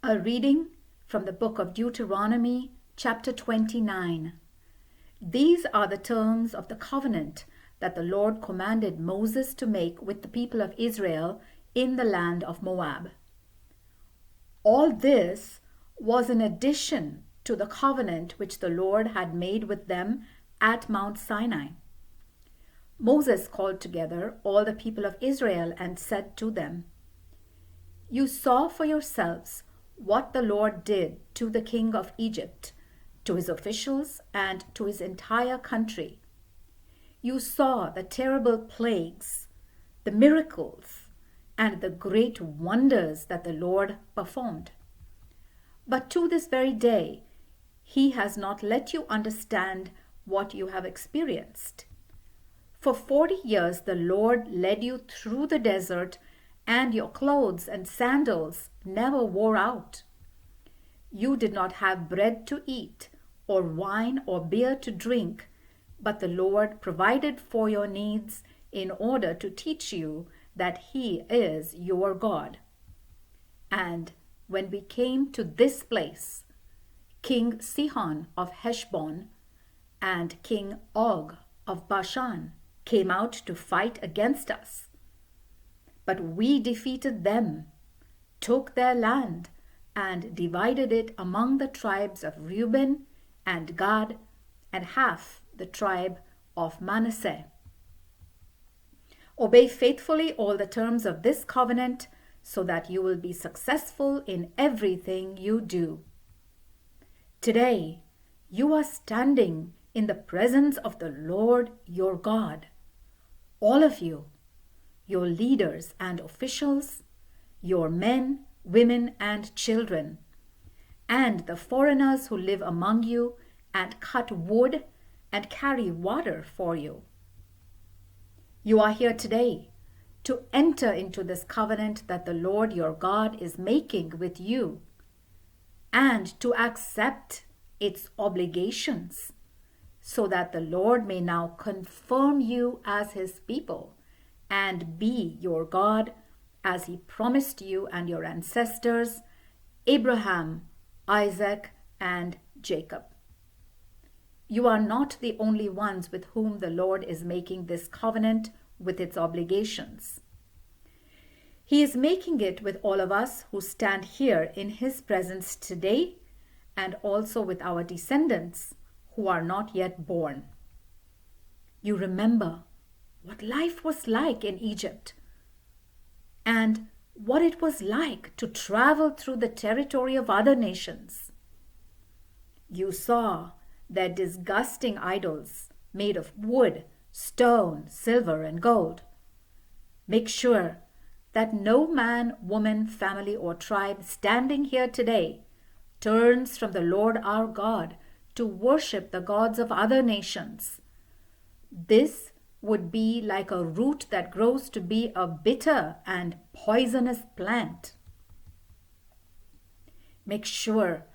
A reading from the book of Deuteronomy, chapter 29. These are the terms of the covenant that the Lord commanded Moses to make with the people of Israel in the land of Moab. All this was in addition to the covenant which the Lord had made with them at Mount Sinai. Moses called together all the people of Israel and said to them, "You saw for yourselves what the Lord did to the king of Egypt, to his officials, and to his entire country. You saw the terrible plagues, the miracles, and the great wonders that the Lord performed. But to this very day, he has not let you understand what you have experienced. For 40 years the Lord led you through the desert, and your clothes and sandals never wore out. You did not have bread to eat, or wine or beer to drink, but the Lord provided for your needs in order to teach you that He is your God. And when we came to this place, King Sihon of Heshbon and King Og of Bashan came out to fight against us. But we defeated them, took their land, and divided it among the tribes of Reuben and Gad and half the tribe of Manasseh. Obey faithfully all the terms of this covenant so that you will be successful in everything you do. Today, you are standing in the presence of the Lord your God, all of you, your leaders and officials, your men, women, and children, and the foreigners who live among you and cut wood and carry water for you. You are here today to enter into this covenant that the Lord your God is making with you, and to accept its obligations, so that the Lord may now confirm you as His people and be your God, as He promised you and your ancestors, Abraham, Isaac, and Jacob. You are not the only ones with whom the Lord is making this covenant with its obligations. He is making it with all of us who stand here in His presence today, and also with our descendants who are not yet born. You remember what life was like in Egypt, and what it was like to travel through the territory of other nations. You saw their disgusting idols made of wood, stone, silver, and gold. Make sure that no man, woman, family, or tribe standing here today turns from the Lord our God to worship the gods of other nations. This would be like a root that grows to be a bitter and poisonous plant. Make sure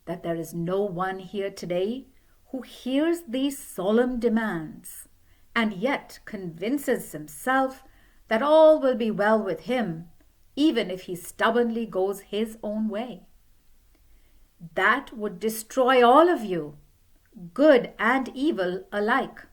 that there is no one here today who hears these solemn demands and yet convinces himself that all will be well with him, even if he stubbornly goes his own way. That would destroy all of you, good and evil alike.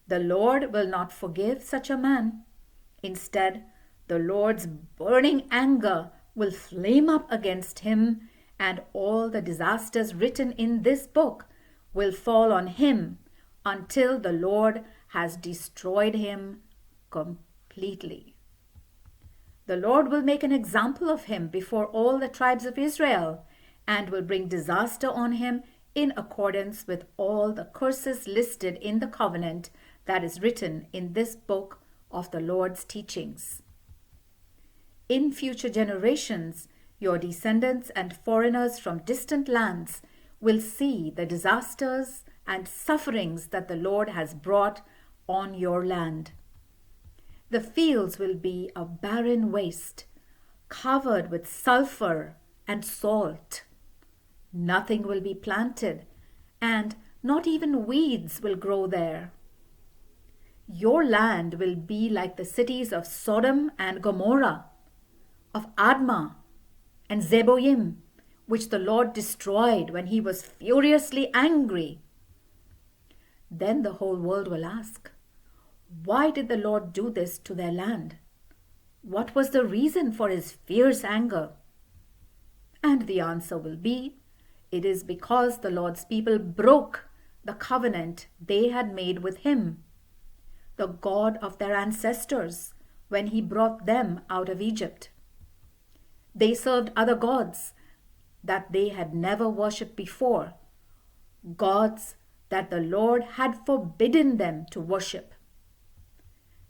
The Lord will not forgive such a man. Instead, the Lord's burning anger will flame up against him, and all the disasters written in this book will fall on him until the Lord has destroyed him completely. The Lord will make an example of him before all the tribes of Israel, and will bring disaster on him in accordance with all the curses listed in the covenant that is written in this book of the Lord's teachings. In future generations, your descendants and foreigners from distant lands will see the disasters and sufferings that the Lord has brought on your land. The fields will be a barren waste, covered with sulfur and salt. Nothing will be planted, and not even weeds will grow there. Your land will be like the cities of Sodom and Gomorrah, of Admah and Zeboim, which the Lord destroyed when he was furiously angry. Then the whole world will ask, why did the Lord do this to their land? What was the reason for his fierce anger? And the answer will be, it is because the Lord's people broke the covenant they had made with him, the God of their ancestors, when he brought them out of Egypt. They served other gods that they had never worshipped before, gods that the Lord had forbidden them to worship.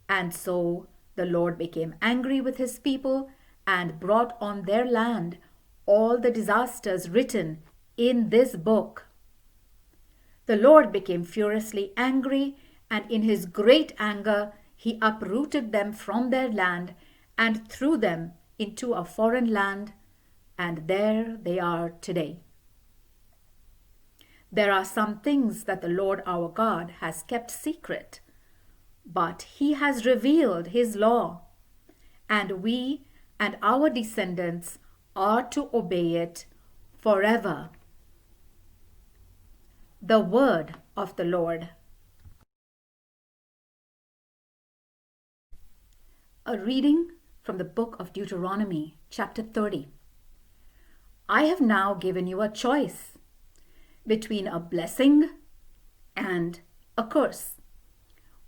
And so the Lord became angry with his people and brought on their land all the disasters written in this book. The Lord became furiously angry, and in his great anger he uprooted them from their land and threw them into a foreign land, and there they are today. There are some things that the Lord our God has kept secret, but he has revealed his law, and we and our descendants are to obey it forever. The word of the Lord. A reading from the book of Deuteronomy, chapter 30. I have now given you a choice between a blessing and a curse.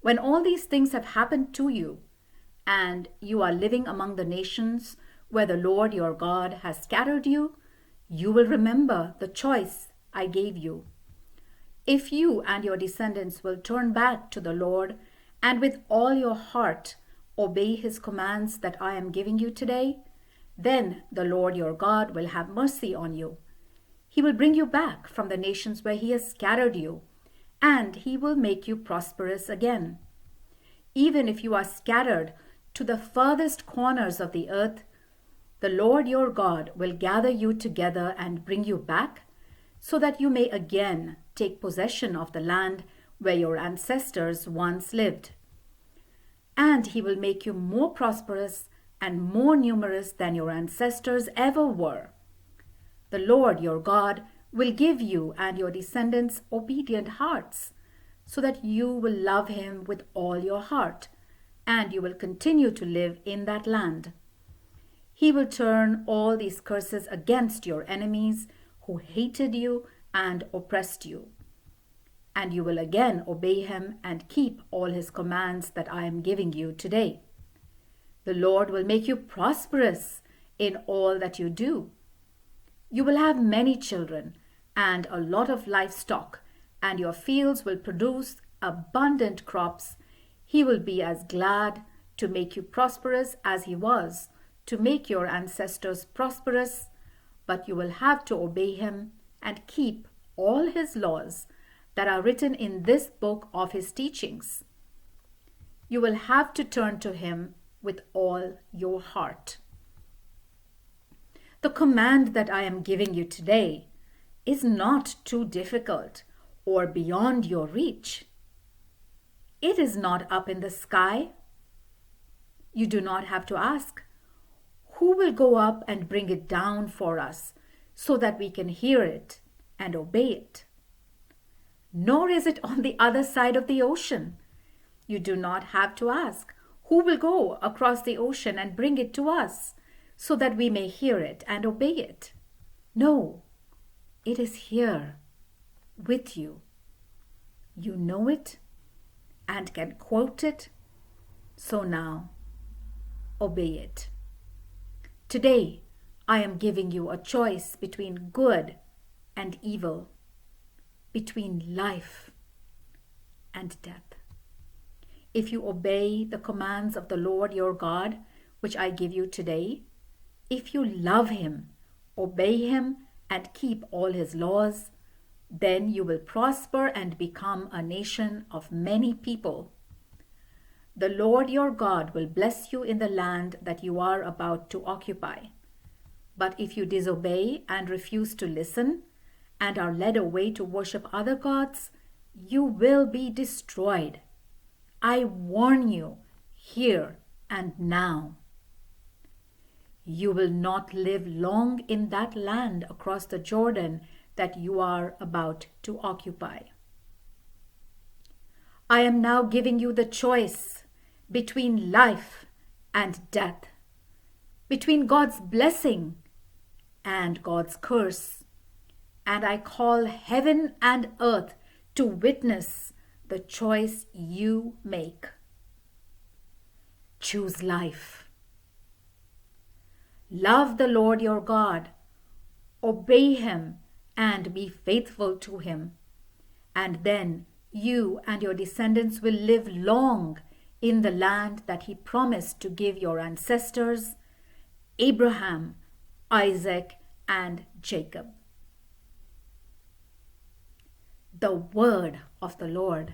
When all these things have happened to you, and you are living among the nations where the Lord your God has scattered you, you will remember the choice I gave you. If you and your descendants will turn back to the Lord and with all your heart obey his commands that I am giving you today, then the Lord your God will have mercy on you. He will bring you back from the nations where he has scattered you, and he will make you prosperous again. Even if you are scattered to the furthest corners of the earth, the Lord your God will gather you together and bring you back, so that you may again take possession of the land where your ancestors once lived. And he will make you more prosperous and more numerous than your ancestors ever were. The Lord your God will give you and your descendants obedient hearts, so that you will love him with all your heart, and you will continue to live in that land. He will turn all these curses against your enemies who hated you and oppressed you. And you will again obey him and keep all his commands that I am giving you today. The Lord will make you prosperous in all that you do. You will have many children and a lot of livestock, and your fields will produce abundant crops. He will be as glad to make you prosperous as he was to make your ancestors prosperous, but you will have to obey him and keep all his laws that are written in this book of his teachings. You will have to turn to him with all your heart. The command that I am giving you today is not too difficult or beyond your reach. It is not up in the sky. You do not have to ask, who will go up and bring it down for us so that we can hear it and obey it? Nor is it on the other side of the ocean. You do not have to ask, who will go across the ocean and bring it to us so that we may hear it and obey it? No, it is here with you. You know it and can quote it, so now obey it. Today, I am giving you a choice between good and evil, between life and death. If you obey the commands of the Lord your God, which I give you today, if you love him, obey him, and keep all his laws, then you will prosper and become a nation of many people. The Lord your God will bless you in the land that you are about to occupy. But if you disobey and refuse to listen and are led away to worship other gods, you will be destroyed. I warn you here and now. You will not live long in that land across the Jordan that you are about to occupy. I am now giving you the choice between life and death, between God's blessing and God's curse. And I call heaven and earth to witness the choice you make. Choose life. Love the Lord your God, obey Him, and be faithful to Him. And then you and your descendants will live long in the land that He promised to give your ancestors, Abraham, Isaac, and Jacob. The word of the Lord.